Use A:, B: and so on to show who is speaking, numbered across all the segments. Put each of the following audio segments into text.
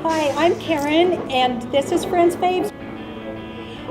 A: Hi, I'm Karen, and this is friendsfavz.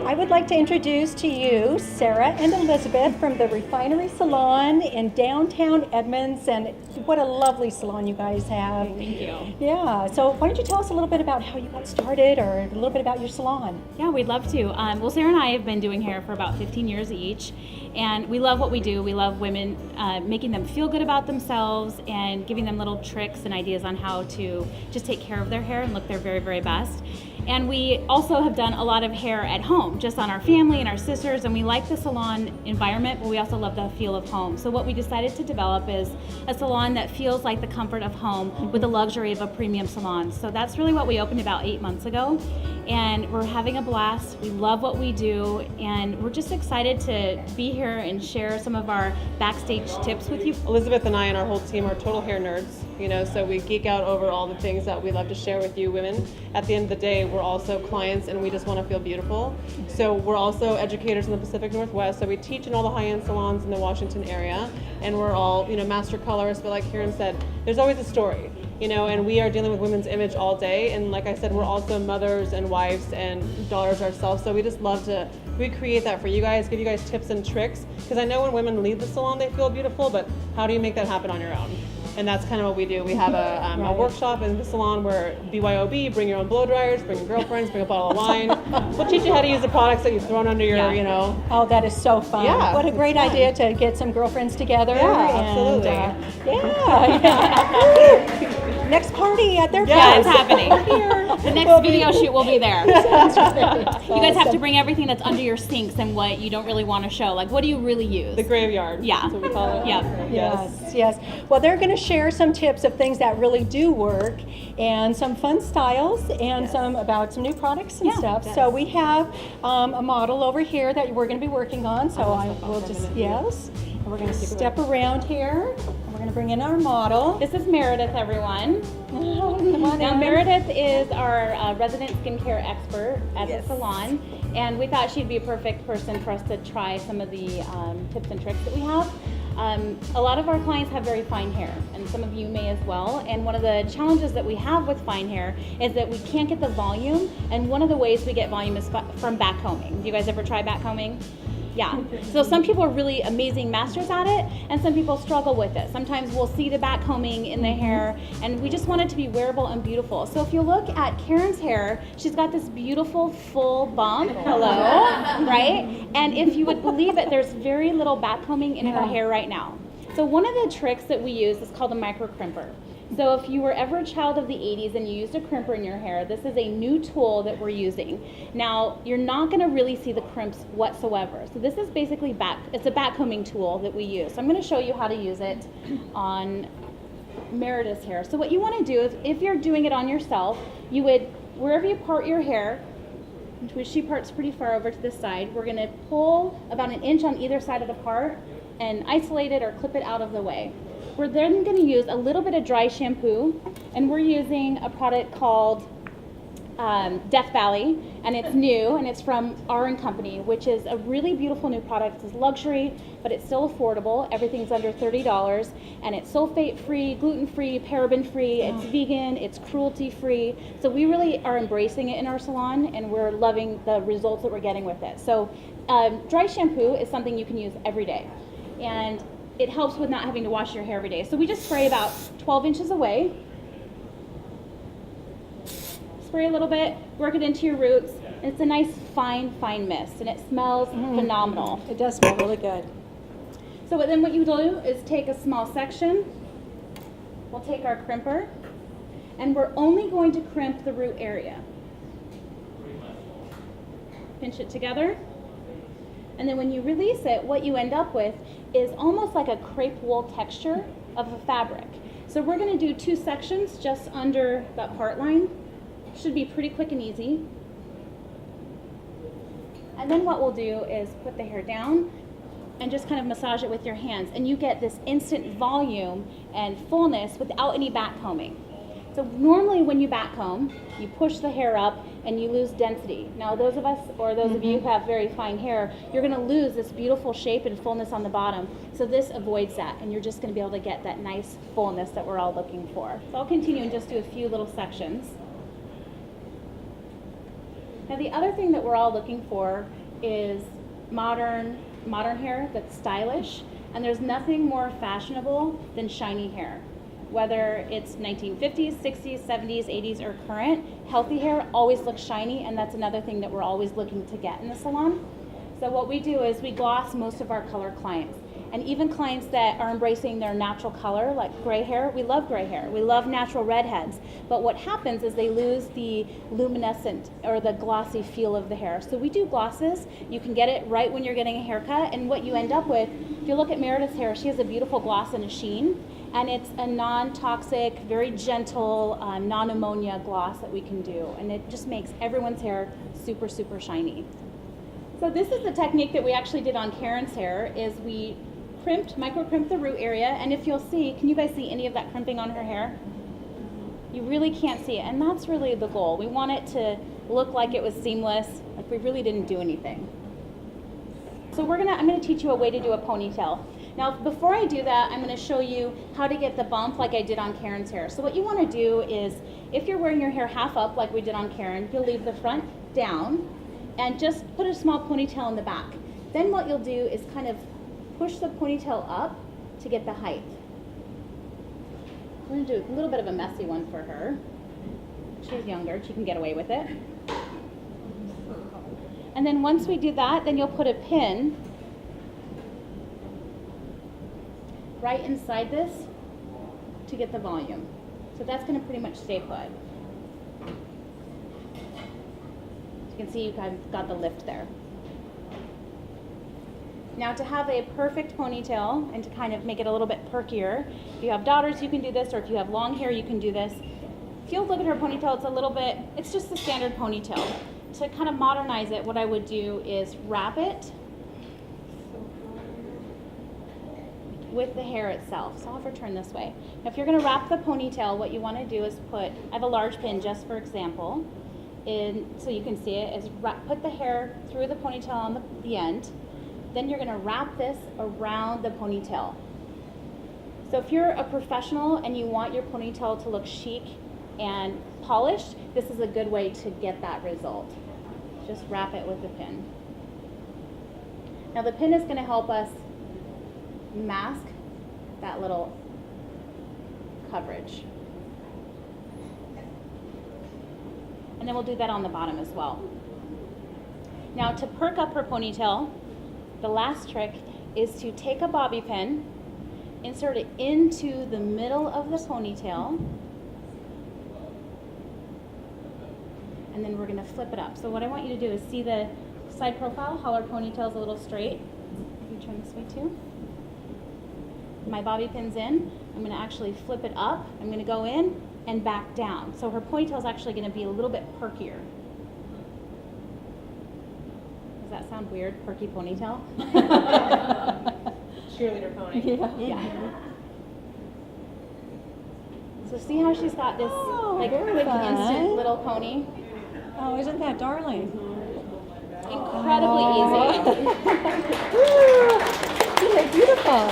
A: I would like to introduce to you Sarah and Elizabeth from the Refinery Salon in downtown Edmonds, and what a lovely salon you guys have.
B: Thank you.
A: Yeah, so why don't you tell us a little bit about how you got started or a little bit about your salon?
B: Yeah, we'd love to. Well, Sarah and I have been doing hair for about 15 years each, and we love what we do. We love women, making them feel good about themselves and giving them little tricks and ideas on how to just take care of their hair and look their very, very best. And we also have done a lot of hair at home, just on our family and our sisters, and we like the salon environment, but we also love the feel of home. So what we decided to develop is a salon that feels like the comfort of home with the luxury of a premium salon. So that's really what we opened about 8 months ago, and we're having a blast. We love what we do, and we're just excited to be here and share some of our backstage tips with you.
C: Elizabeth and I and our whole team are total hair nerds, so we geek out over all the things that we love to share with you women. At the end of the day, we're also clients and we just want to feel beautiful. So we're also educators in the Pacific Northwest, so we teach in all the high-end salons in the Washington area, and we're all, master colorists, but like Karen said, there's always a story, and we are dealing with women's image all day, and like I said, we're also mothers and wives and daughters ourselves, so we just love to recreate that for you guys, give you guys tips and tricks, because I know when women leave the salon, they feel beautiful, but how do you make that happen on your own? And that's kind of what we do. We have a workshop in the salon where BYOB, bring your own blow dryers, bring your girlfriends, bring a bottle of wine. We'll teach you how to use the products that you've thrown under your,
A: Oh, that is so fun.
C: Yeah,
A: what a great idea to get some girlfriends together.
C: Yeah,
A: and,
C: absolutely.
A: yeah. Next party at their place.
B: Yeah, it's happening. The next video shoot will be there. You guys have to bring everything that's under your sinks and what you don't really want to show. Like, what do you really use?
C: The graveyard.
B: Yeah.
C: That's what we call it.
B: Yeah.
A: Yes. Well, they're going to share some tips of things that really do work and some fun styles and some new products and stuff.
B: Yes.
A: So we have a model over here that we're going to be working on. So I will just, and we're going to step around here. And we're going to bring in our model.
B: This is Meredith, everyone.
A: Come on
B: Now,
A: in.
B: Meredith is our resident skincare expert at the salon, and we thought she'd be a perfect person for us to try some of the tips and tricks that we have. A lot of our clients have very fine hair, and some of you may as well, and one of the challenges that we have with fine hair is that we can't get the volume, and one of the ways we get volume is from backcombing. Do you guys ever try backcombing? Yeah, so some people are really amazing masters at it, and some people struggle with it. Sometimes we'll see the backcombing in the hair, and we just want it to be wearable and beautiful. So if you look at Karen's hair, she's got this beautiful full bump, right? And if you would believe it, there's very little backcombing in her hair right now. So one of the tricks that we use is called a micro crimper. So if you were ever a child of the 80s and you used a crimper in your hair, this is a new tool that we're using. Now, you're not going to really see the crimps whatsoever. So this is basically it's a backcombing tool that we use. So I'm going to show you how to use it on Meredith's hair. So what you want to do is, if you're doing it on yourself, you would, wherever you part your hair, which she parts pretty far over to this side, we're going to pull about an inch on either side of the part and isolate it or clip it out of the way. We're then going to use a little bit of dry shampoo, and we're using a product called Death Valley, and it's new, and it's from r+co, which is a really beautiful new product. It's luxury, but it's still affordable. Everything's under $30, and it's sulfate-free, gluten-free, paraben-free, it's vegan, it's cruelty-free. So we really are embracing it in our salon, and we're loving the results that we're getting with it. So dry shampoo is something you can use every day, and it helps with not having to wash your hair every day. So we just spray about 12 inches away. Spray a little bit, work it into your roots. And it's a nice fine mist, and it smells phenomenal.
A: It does smell really good.
B: So then what you do is take a small section. We'll take our crimper, and we're only going to crimp the root area. Pinch it together. And then when you release it, what you end up with is almost like a crepe wool texture of a fabric. So we're going to do 2 sections just under that part line. Should be pretty quick and easy. And then what we'll do is put the hair down and just kind of massage it with your hands, and you get this instant volume and fullness without any back combing. So normally when you back comb, you push the hair up and you lose density. Now those of us, or those of you who have very fine hair, you're going to lose this beautiful shape and fullness on the bottom. So this avoids that, and you're just going to be able to get that nice fullness that we're all looking for. So I'll continue and just do a few little sections. Now the other thing that we're all looking for is modern hair that's stylish, and there's nothing more fashionable than shiny hair. Whether it's 1950s, 60s, 70s, 80s, or current, healthy hair always looks shiny, and that's another thing that we're always looking to get in the salon. So what we do is we gloss most of our color clients. And even clients that are embracing their natural color, like gray hair, we love gray hair. We love natural redheads. But what happens is they lose the luminescent or the glossy feel of the hair. So we do glosses. You can get it right when you're getting a haircut. And what you end up with, if you look at Meredith's hair, she has a beautiful gloss and a sheen. And it's a non-toxic, very gentle, non-ammonia gloss that we can do. And it just makes everyone's hair super, super shiny. So this is the technique that we actually did on Karen's hair, is we micro-crimped the root area, and if you'll see, can you guys see any of that crimping on her hair? You really can't see it, and that's really the goal. We want it to look like it was seamless, like we really didn't do anything. So I'm gonna teach you a way to do a ponytail. Now, before I do that, I'm gonna show you how to get the bump like I did on Karen's hair. So what you wanna do is, if you're wearing your hair half up like we did on Karen, you'll leave the front down and just put a small ponytail in the back. Then what you'll do is kind of push the ponytail up to get the height. We're gonna do a little bit of a messy one for her. She's younger, she can get away with it. And then once we do that, then you'll put a pin right inside this to get the volume. So that's gonna pretty much stay put. As you can see, you've got the lift there. Now to have a perfect ponytail and to kind of make it a little bit perkier, if you have daughters you can do this, or if you have long hair you can do this. If you look at her ponytail, it's just the standard ponytail. To kind of modernize it, what I would do is wrap it with the hair itself. So I'll have her turn this way. Now if you're gonna wrap the ponytail, what you wanna do is I have a large pin just for example, so you can see it, is put the hair through the ponytail on the end. Then you're gonna wrap this around the ponytail. So if you're a professional and you want your ponytail to look chic and polished, this is a good way to get that result. Just wrap it with the pin. Now the pin is gonna help us mask that little coverage. And then we'll do that on the bottom as well. Now to perk up her ponytail, the last trick is to take a bobby pin, insert it into the middle of the ponytail, and then we're gonna flip it up. So what I want you to do is see the side profile, how our ponytail's a little straight. You turn this way too. My bobby pin's in. I'm gonna actually flip it up. I'm gonna go in and back down. So her ponytail's actually gonna be a little bit perkier. Does that sound weird, perky ponytail?
C: Cheerleader pony.
B: Yeah. So see how she's got this like
A: very
B: quick,
A: fun.
B: instant little pony?
A: Oh, isn't that darling?
B: Incredibly easy.
A: They're beautiful.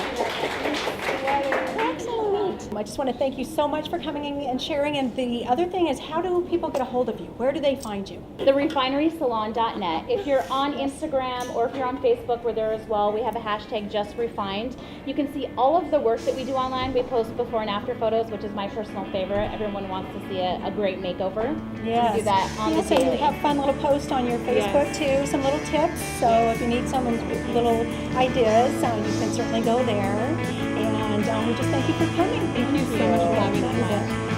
A: Excellent. I just want to thank you so much for coming in and sharing. And the other thing is, how do people get a hold of you? Where do they find you?
B: The refinerysalon.net. If you're on Instagram or if you're on Facebook, we're there as well. We have a hashtag JustRefined. You can see all of the work that we do online. We post before and after photos, which is my personal favorite. Everyone wants to see a great makeover.
A: Yes.
B: We do that on the
A: So you
B: daily.
A: have fun little posts on your Facebook too, some little tips. So if you need some little ideas, you can certainly go there. And we just thank you for coming.
C: Thank you so much for having us.